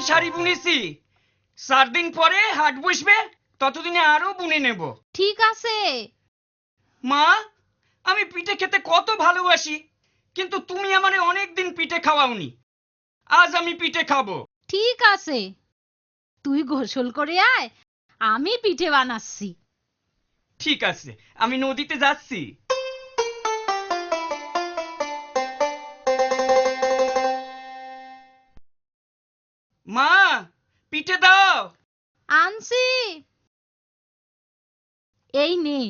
শাড়ি বুনেছি, 4 দিন পরে হাট বসবে, ততদিনে আরো বুনে নেব। ঠিক আছে। মা, আমি পিঠে খেতে কত ভালোবাসি, কিন্তু তুমি আমারে অনেকদিন পিঠে খাওয়াওনি। আজ আমি পিঠে খাবো। ঠিক আছে, তুই গোসল করে আয়, আমি পিঠে বানাচ্ছি। ঠিক আছে, আমি নদীতে যাচ্ছি। মা, পিঠে দাও। আনছি, এই নে।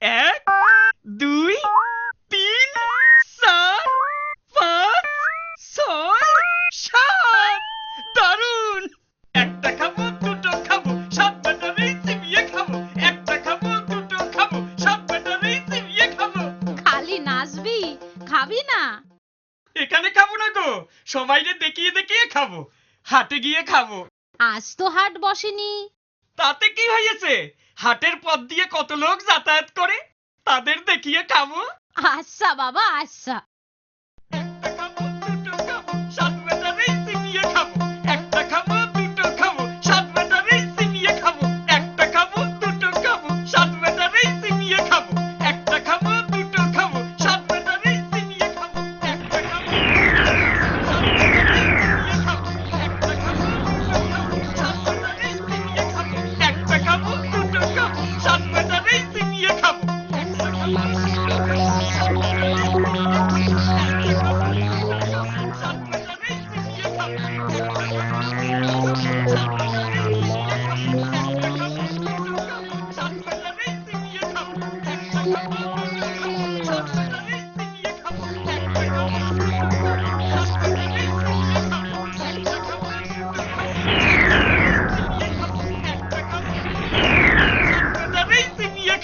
1 2 3 4 5 6 7। দারুন! একটা খাবো, দুটো খাবো, 7 ব্যাটারি চিবিয়ে খাবো। একটা খাবো, দুটো খাবো, 7 ব্যাটারি চিবিয়ে খাবো। খালি নাচবি, খাবি না? এখানে খাবো না গো, সবাইরে দেখিয়ে দেখিয়ে খাবো। হাটে গিয়ে খাবো। আজ তো হাট বসেনি। তাতে কি হয়েছে? হাটের পথ দিয়ে কত লোক যাতায়াত করে, তাদের দেখিয়ে খাবো। আচ্ছা বাবা, আচ্ছা। একটা খাবো, দুটো খাবো, 7 ব্যাটারি চিবিয়ে খাবো। একটা খাবো, দুটো খাবো, 7 ব্যাটারি চিবিয়ে খাবো। একটা খাবো, দুটো খাবো, 7 ব্যাটারি চিবিয়ে খাবো। একটা খাবো, দুটো খাবো, 7 ব্যাটারি চিবিয়ে খাবো। একটা খাবো, একটা খাবো, দুটো খাবো, 7 ব্যাটারি চিবিয়ে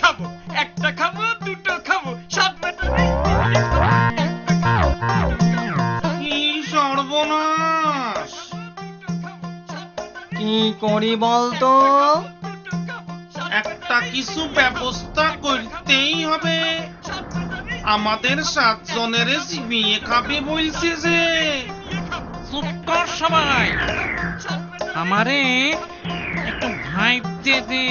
খাবো। একটা খাবো, দুটো খাবো, 7 ব্যাটারি কি সর্বনাশ! কি করি বলতো? একটা কিছু ব্যবস্থা করতেই হবে। আমাদের 7 জনের চিবিয়ে খাবে বলছে যে। চুপ কর সবাই, আমারে একটু ভাইতে দে।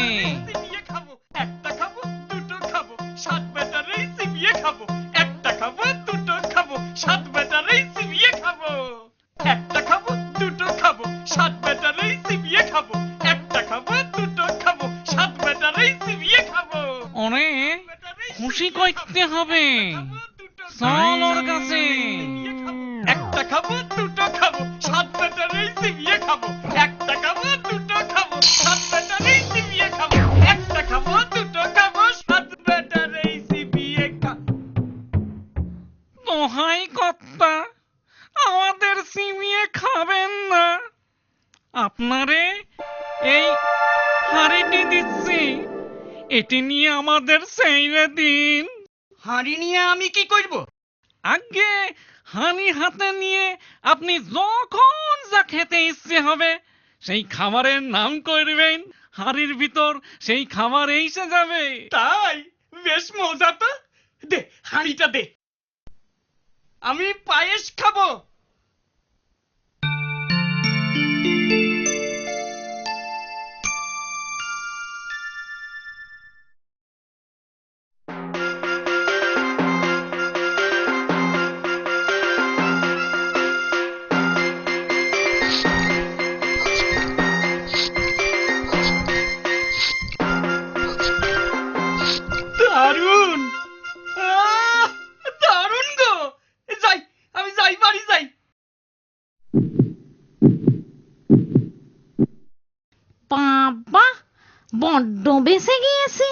একটা খাবো, দুটো খাবো, 7 ব্যাটারি চিবিয়ে খাবো। একটা খাবো, দুটো খাবো, 7 ব্যাটারি চিবিয়ে খাবো। একটা খাবো, দুটো খাবো, 7 ব্যাটারি চিবিয়ে খাবো। একটা খাবো, দুটো খাবো, 7 ব্যাটারি চিবিয়ে খাবো। ওরে খুশি করতে হবে, চল ওর কাছে। একটা খাবো, দুটো খাবো, 7 ব্যাটারি চিবিয়ে খাবো। একটা খাবো, দুটো খাবো, 7 ব্যাটারি চিবিয়ে খাবো। একটা খাবো, দুটো খাবো, 7 ব্যাটারি চিবিয়ে খাবো। দোহাই কর্তা, আমাদের চিবিয়ে খাবেন না। আপনারে এই হাঁড়িটি দিচ্ছি, এটি নিয়ে আমাদের সেইরে দিন। হাঁড়ি নিয়ে আমি কি করব? আগে হাঁড়ি হাতে নিয়ে আপনি যখন যা খেতে ইচ্ছে হবে সেই খাবারের নাম করবেন, হাঁড়ির ভিতর সেই খাবার এসে যাবে। তাই? বেশ মজা তো। দে, হাঁড়িটা দে। আমি পায়েস খাবো। দারুন! দারুন গো! যাই, আমি যাই, বাড়ি যাই। বাবা, বড্ড বেঁচে গিয়েছি।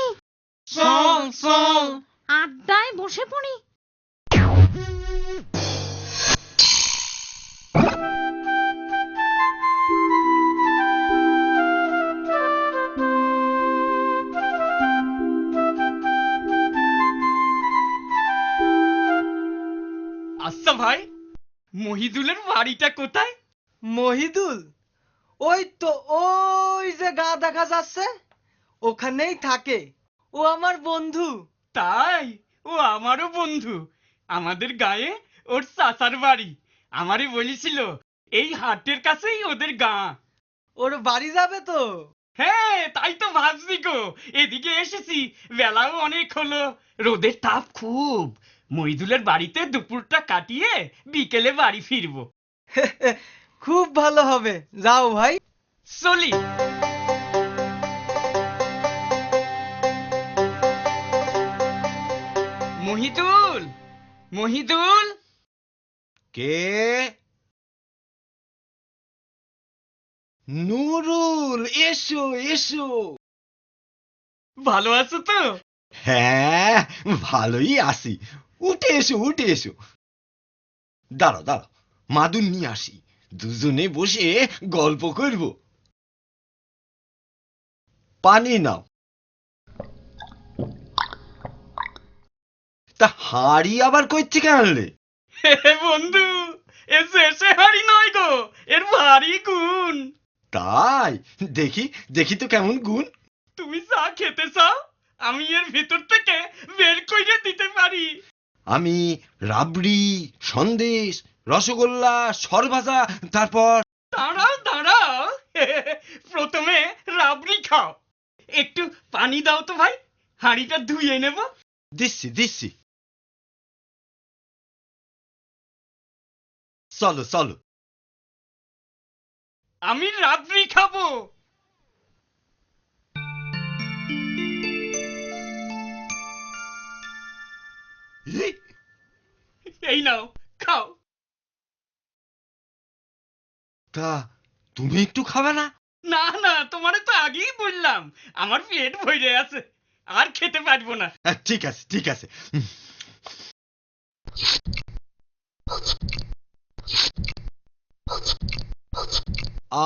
চল চল। আড্ডায় বসে পড়ি। আচ্ছা ভাই, মহিদুলের বাড়িটা কোথায়? মহিদুল? ওই তো, ওই যে গা দেখা যাচ্ছে, ওখানেই থাকে। ও আমার বন্ধু। তাই? ও আমারও বন্ধু। আমাদের গায়ে ওর চাচার বাড়ি। আমারই বলেছিল এই হাটের কাছেই ওদের গাঁ। ওর বাড়ি যাবে তো? হ্যাঁ, তাই তো ভাবছি গো। এদিকে এসেছি, বেলাও অনেক হলো, রোদের তাপ খুব। মইদুলের বাড়িতে দুপুরটা কাটিয়ে বিকেলে বাড়ি ফিরবো। খুব ভালো হবে, যাও ভাই। চলি। মহিদুল, মহিদুল। কে? নুরুল, এসো এসো। ভালো আছো তো? হ্যাঁ, ভালোই আছি। উঠে এসো উঠে এসো। দাঁড়াও দাঁড়াও, মাদুর নিয়ে আসি, দুজনে বসে গল্প করব। পানি নাও। তা হাড়ি আবার কই থেকে আনলে? হে বন্ধু, এসে এসে হাড়ি নয় গো, এর ভারী গুণ। তাই? দেখি দেখি তো কেমন গুণ। তুমি চা খেতে চাও? আমি এর ভিতর থেকে বের করে দিতে পারি। আমি রাবড়ি, সন্দেশ, রসগোল্লা, সরভাজা, তারপর দাঁড়াও দাঁড়াও, প্রথমে রাবড়ি খাও। একটু পানি দাও তো ভাই, হাঁড়িটা ধুয়ে নেব। দিচ্ছি দিচ্ছি। চলো চলো। আমি রাবড়ি খাবো। এই নাও, খাও। তা তুমি একটু খাবে না? না না, তোমারে তো আগেই বললাম আমার পেট ভরে আছে, আর খেতে পারবো না। ঠিক আছে ঠিক আছে।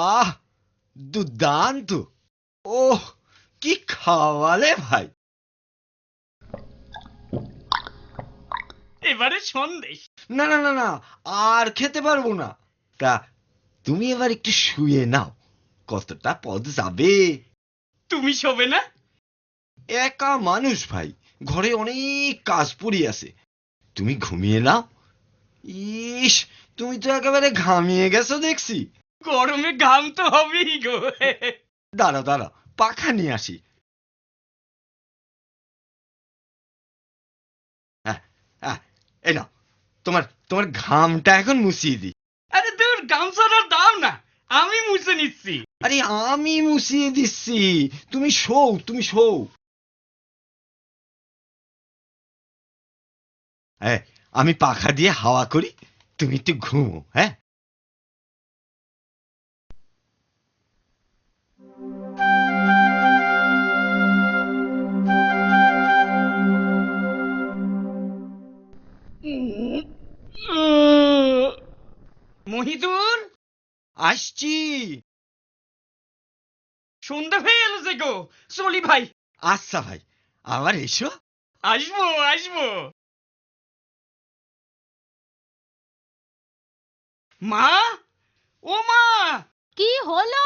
আহ, দুর্দান্ত। ওহ, কি খাওয়ালে ভাই। এবারে সন্দেশ। না না না না, আর খেতে পারবো না। তা তুমি এবার একটু শুয়ে নাও, কতটা পথ যাবে। তুমি শোবে না? একা মানুষ ভাই, ঘরে অনেক কাজ পড়ে আছে, তুমি ঘুমিয়ে নাও। ইস, তুমি তো একেবারে ঘামিয়ে গেছো দেখছি। গরমে ঘাম তো হবেই গো। দাঁড়াও দাঁড়াও, পাখা নিয়ে আসি। হ্যাঁ হ্যাঁ, এই নাও, তোমার তোমার ঘামটা এখন মুছিয়ে দিই। আরে দূর, গামছাটা দাও না, আমি মুছে নিচ্ছি। আরে আমি মুছিয়ে দিচ্ছি, তুমি শোও তুমি শোও। হ্যাঁ, আমি পাখা দিয়ে হাওয়া করি, তুমি একটু ঘুমো। হ্যাঁ, মহিদুল, আসছি। সন্ধ্যা হয়ে এলো যে গো, চলি ভাই। আচ্ছা ভাই, আবার এসো। আসবো আসবো। মা, ও মা। কি হলো?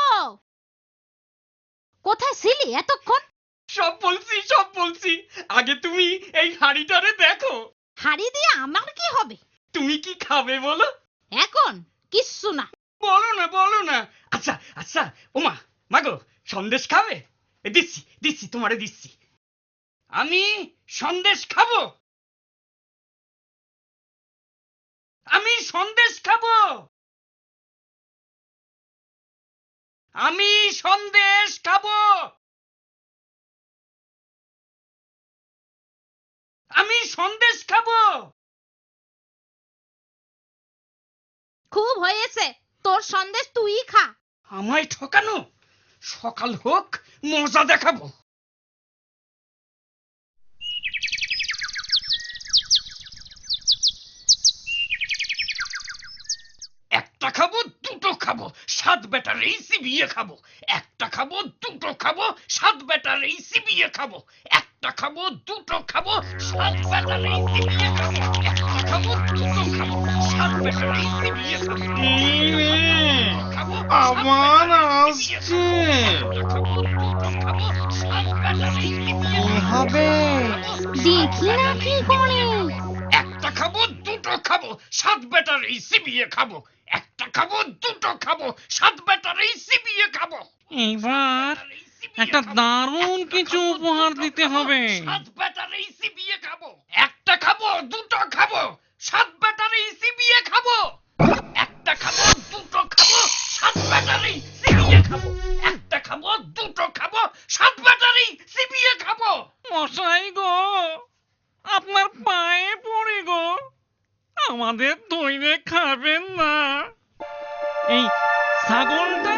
কোথায় ছিলি এতক্ষণ? সব বলছি সব বলছি, আগে তুমি এই হাঁড়িটারে দেখো। হাড়ি দিয়ে আমার কি হবে? তুমি কি খাবে বলো? এখন কিচ্ছু না। বলো না বলো না। আচ্ছা আচ্ছা, ও মা, মাগো, সন্দেশ খাবে? দিচ্ছি দিচ্ছি, তোমারে দিচ্ছি। আমি সন্দেশ খাবো, আমি সন্দেশ খাবো, আমি সন্দেশ খাবো, আমি সন্দেশ খাবো। খুব হয়েছে, তোর সন্দেশ তুই খা। আমায় ঠকানো, সকাল হোক, মজা দেখাবো। একটা খাবো দুটো খাবো, সাত বেটার এই চিবিয়ে খাবো। একটা খাবো দুটো খাবো, সাত বেটার এই চিবিয়ে খাবো। একটা খাবো দুটো খাবো, সাত বেটার এই চিবিয়ে খাবো। একটা খাবো দুটো খাবো, সাত বেটার এই চিবিয়ে খাবো। খাবো, আবার আসছে। কি হবে? দেখি না কি করে। একটা খাবো দুটো খাবো সাত ব্যাটারি চিবিয়ে খাবো একটা খাবো দুটো খাবো সাত ব্যাটারি চিবিয়ে খাবো এইবার একটা দারুণ কিছু উপহার দিতে হবে। সাত ব্যাটারি চিবিয়ে খাবো একটা খাবো দুটো খাবো সাত ব্যাটারি চিবিয়ে খাবো একটা খাবো দুটো খাবো সাত ব্যাটারি চিবিয়ে খাবো একটা খাবো দুটো খাবো সাত ব্যাটারি চিবিয়ে খাবো। মশাই গো, আপনার পায়ে পড়ে গো, আমাদের ধইরে খাবেন না। এই ছাগলটা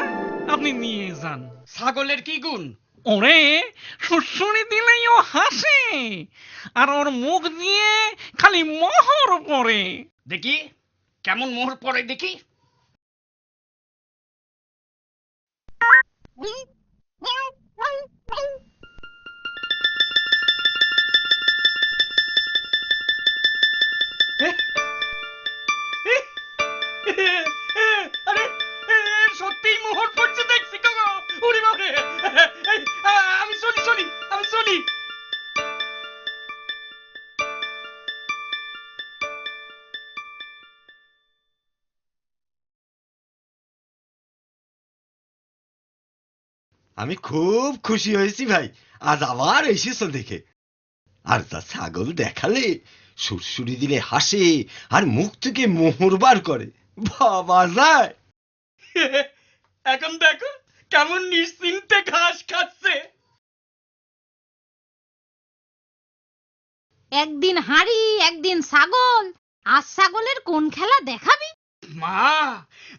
আপনি নিয়ে যান। ছাগলের কি গুণ? ওরে সুড়সুড়ি দিলেই ও হাসে, আর ওর মুখ দিয়ে খালি মোহর পড়ে। দেখি কেমন মোহর পড়ে দেখি। আরে সত্যিই মোহর পড়ছে দেখছি গো। ওরে বাবারে, আমি চলি আমি চলি। আমি খুব খুশি হয়েছি ভাই, আজ আবার এসেছো দেখে। আর তা ছাগল দেখালে সুরসুরি দিলে হাসে, আর মুখ থেকে মোহর বার করে, বাবা যায়। এখন দেখো কেমন নিশ্চিন্তে ঘাস খাচ্ছে। একদিন হাঁড়ি একদিন ছাগল, আজ ছাগলের কোন খেলা দেখাবি? মা,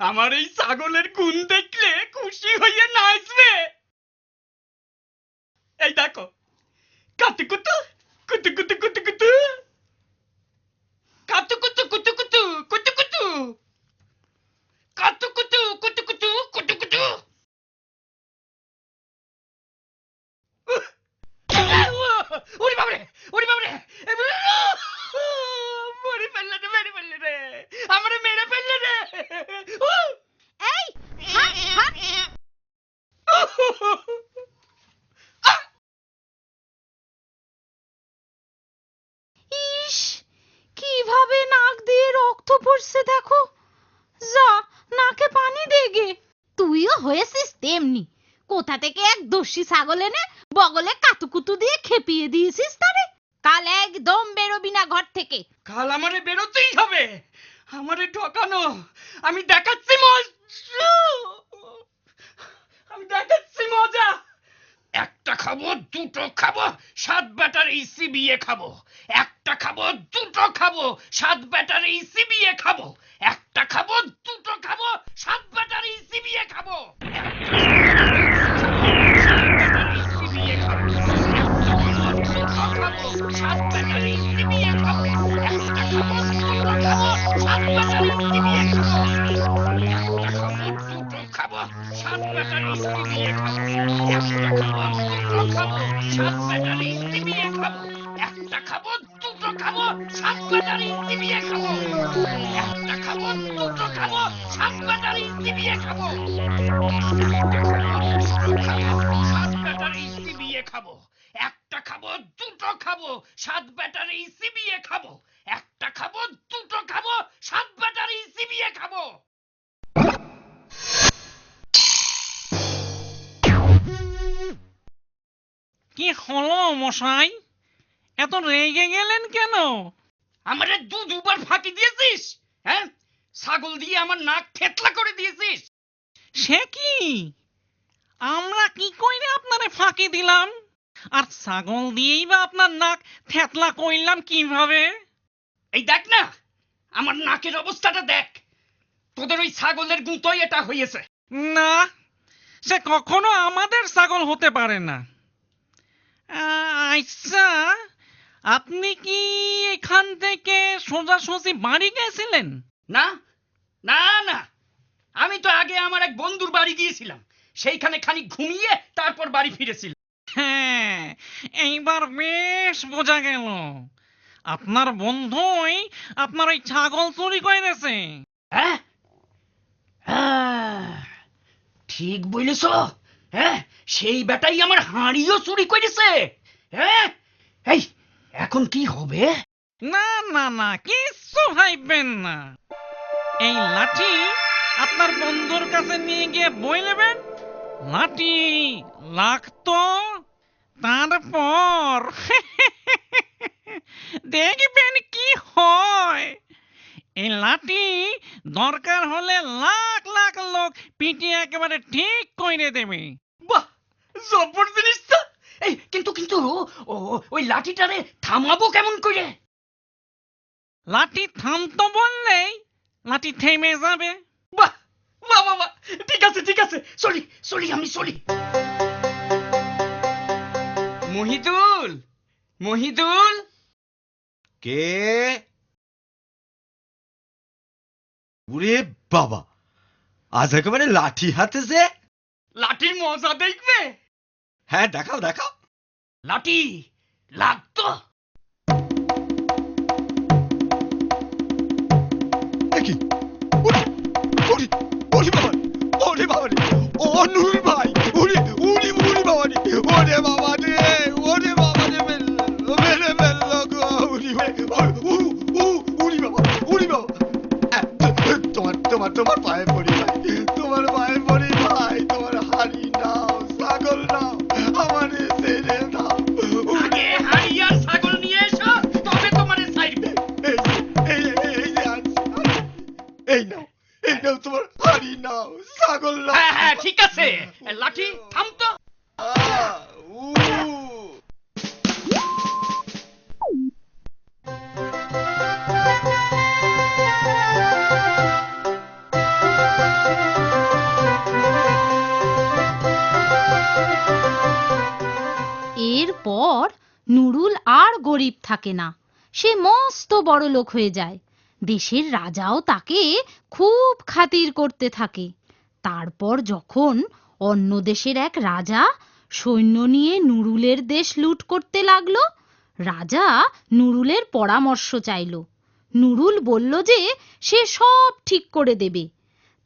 আমার এই ছাগলের গুণ দেখলে খুশি হয়ে নাচবে। এই দেখো, কাতু কুতু কুতু কুতু কুতু কুতু, কাতু কুতু কুতু কুতু কুতু কুতু, কাতু কুতু কুতু কুতু কুতু কুতু। ওরে বাবারে, ওরে বাবারে, মেরে ফেললে রে, আমারে মেরে ফেললে রে। এই হাট, হাট। ইস, কিভাবে নাক দিয়ে রক্ত পড়ছে দেখো। যা, নাকে পানি দে গে। তুইও হয়েছিস তেমনি, কোথা থেকে এক দস্যি ছাগল এনে বগলে কাতুকুতু দিয়ে খেপিয়ে দিয়েছিস তারে। কাল একদম বেরোবি না ঘর থেকে। কাল আমারে বেরোতেই হবে, আমারে ঠকানো। আমি দেখাচ্ছি মজা, আমি দেখাচ্ছি মজা। একটা খাবো দুটো খাবো সাত ব্যাটারি চিবিয়ে খাবো একটা খাবো দুটো খাবো সাত ব্যাটারি চিবিয়ে খাবো একটা খাবো দুটো খাবো সাত ব্যাটারি চিবিয়ে খাবো সাত ব্যাটারি চিবিয়ে খাবো একটা খাবো দুটো খাবো সাত ব্যাটারি চিবিয়ে খাবো একটা খাবো দুটো খাবো সাত ব্যাটারি চিবিয়ে খাবো একটা খাবো দুটো খাবো সাত ব্যাটারি চিবিয়ে খাবো একটা খাবো দুটো খাবো সাত ব্যাটারি চিবিয়ে খাবো একটা খাবো দুটো খাবো সাত ব্যাটারি চিবিয়ে খাবো সাত ব্যাটারি চিবিয়ে খাবো একটা খাবো দুটো খাবো সাত ব্যাটারি চিবিয়ে খাবো একটা খাবো দুটো খাবো সাত ব্যাটারি চিবিয়ে খাবো। কি হলো মশাই, এত রেগে গেলেন কেন? আমারে দুবার ফাঁকি দিয়েছিস, হ্যাঁ? ছাগল দিয়ে আমার নাক থেতলা করে দিয়েছিস। সে কি, আমরা কি কইরে আপনারে ফাঁকি দিলাম? আর ছাগল দিয়েই বা আপনার নাক থেতলা কইলাম কিভাবে? এই দেখ না, আমার নাকের অবস্থাটা দেখ। তোদের ওই ছাগলের গুঁতোই এটা হয়েছে। না, সে কখনো আমাদের ছাগল হতে পারে না। আচ্ছা, আপনি কি এখান থেকে সোজাসুজি বাড়ি গেছিলেন? না না না, আমি তো আগে আমার এক বন্ধুর বাড়ি গিয়েছিলাম, সেইখানে খানিক ঘুমিয়ে তারপর বাড়ি ফিরেছিলাম। হ্যাঁ, এইবার বেশ বোঝা গেল আপনার বন্ধুই আপনার ওই ছাগল চুরি করেছে। হ্যাঁ হ্যাঁ, ঠিক বলেছ। হ্যাঁ, সেই বেটাই আমার হাঁড়িও চুরি করেছে। হ্যাঁ, এই এখন কি হবে? না না না, কিচ্ছু ভাববেন না। এই লাঠি আপনার বন্ধুর কাছে নিয়ে গিয়ে বই নেবেন, লাঠি লাগতো, তারপর দেখবেন কি হয়। এই লাঠি দরকার হলে লাখ লাখ লোক পিটিয়ে একেবারে ঠিক করে দেবে। বাহ, জব্বর জিনিস তো। এই কিন্তু কিন্তু ওই লাঠিটারে থামাবো কেমন করে? লাঠি থামতো বললেই লাঠি থেমে যাবে। বাহ বাহ বাহ বাহ, ঠিক আছে ঠিক আছে, চলি চলি আমি চলি। মহিদুল, মহিদুল। কে? ওরে বাবা, আজ একেবারে লাঠি হাতে যে। লাঠির মজা দেখবে? হ্যাঁ, দেখাও দেখাও। লাঠি লাগতো। দেখি। ওরে ওরে ওরে বাবা, ওরে বাবা রে, ও নুরুল ভাই, ওরে ওরে ওরে বাবা রে, ওরে বাবা রে, ওরে বাবা রে, মেরে ফেললো গো, ওরে ওরে বাবা, ওরে বাবা। তোমার পায়ে পড়ি ভাই, তোমার পায়ে পড়ি ভাই, তোমার হাড়ি নাও, ছাগল নাও, আমারে ছেড়ে দাও। আগে হাড়ি আর ছাগল নিয়ে এসো, তবে তোমারে ছাড়বে। এই যে আনছি, এই নাও তোমার হাড়ি নাও, ছাগল নাও। হ্যাঁ হ্যাঁ ঠিক আছে, লাঠি থামতো। উ এরপর নুরুল আর গরিব থাকে না, সে মস্ত বড় লোক হয়ে যায়। দেশের রাজাও তাকে খুব খাতির করতে থাকে। তারপর যখন অন্য দেশের এক রাজা সৈন্য নিয়ে নুরুলের দেশ লুট করতে লাগলো, রাজা নুরুলের পরামর্শ চাইল। নুরুল বলল যে সে সব ঠিক করে দেবে।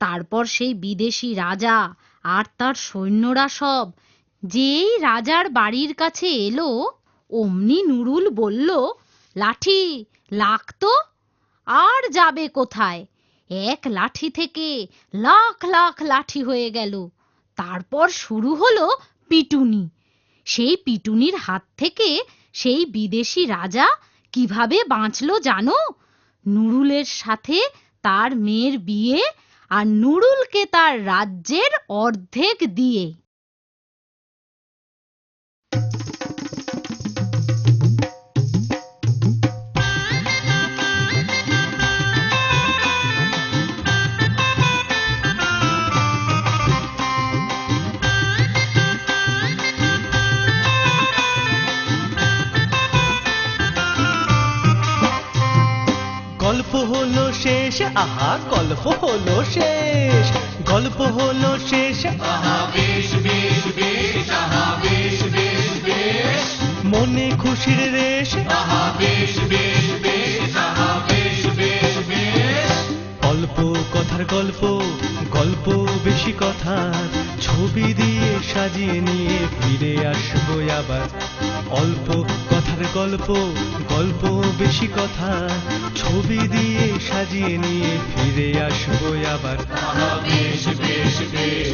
তারপর সেই বিদেশি রাজা আর তার সৈন্যরা সব যেই রাজার বাড়ির কাছে এলো, অমনি নুরুল বলল, লাঠি লাগতো। আর যাবে কোথায়? এক লাঠি থেকে লাখ লাখ লাঠি হয়ে গেল। তারপর শুরু হলো পিটুনি। সেই পিটুনির হাত থেকে সেই বিদেশি রাজা কিভাবে বাঁচলো জানো? নুরুলের সাথে তার মেয়ের বিয়ে, আর নুরুলকে তার রাজ্যের অর্ধেক দিয়ে। গল্প হলো শেষ, আহা গল্প হলো শেষ, গল্প হলো শেষ, আহা বেশ বেশ বেশ, আহা বেশ বেশ বেশ, মনে খুশির রেশ, আহা বেশ বেশ বেশ, আহা বেশ বেশ বেশ। অল্প কথার গল্প, গল্প বেশি কথা, ছবি দিয়ে সাজিয়ে নিয়ে ফিরে আসবো আবার। অল্প কথার গল্প, গল্প বেশি কথা, ছবি দিয়ে সাজিয়ে নিয়ে ফিরে আসবো আবার। বেশ বেশ বেশ,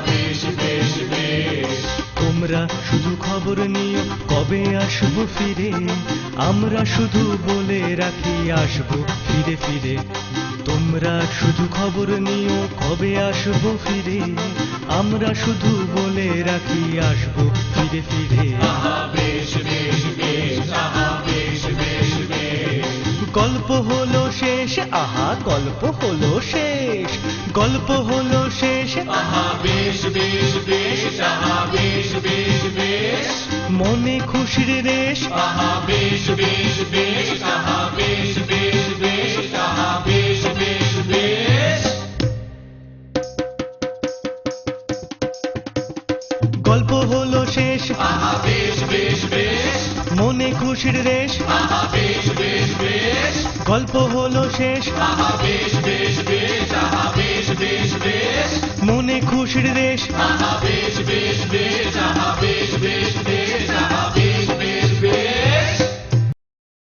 বেশ বেশ বেশ। তোমরা শুধু খবর নিও কবে আসবো ফিরে, আমরা শুধু বলে রাখি আসবো ফিরে ফিরে। তোমরা শুধু খবর নিও কবে আসবো ফিরে, আমরা শুধু বলে রাখি আসবো ফিরে ফিরে। বেশ বেশ বেশ, বেশ বেশ বেশ। গল্প হলো শেষ, আহা গল্প হলো শেষ, গল্প হলো শেষ, আহা বেশ বেশ বেশ, আহা বেশ বেশ বেশ, মনে খুশির রেশ, আহা বেশ বেশ বেশ, আহা বেশ বেশ বেশ, আহা বেশ বেশ বেশ। গল্প হলো শেষ, আহা বেশ বেশ বেশ, মনে খুশির রেশ, আহা বেশ বেশ বেশ, গল্প হলো শেষ, আহা বেশ বেশ বেশ, আহা বেশ বেশ বেশ, মনে খুশির রেশ, আহা বেশ বেশ বেশ, আহা বেশ বেশ বেশ।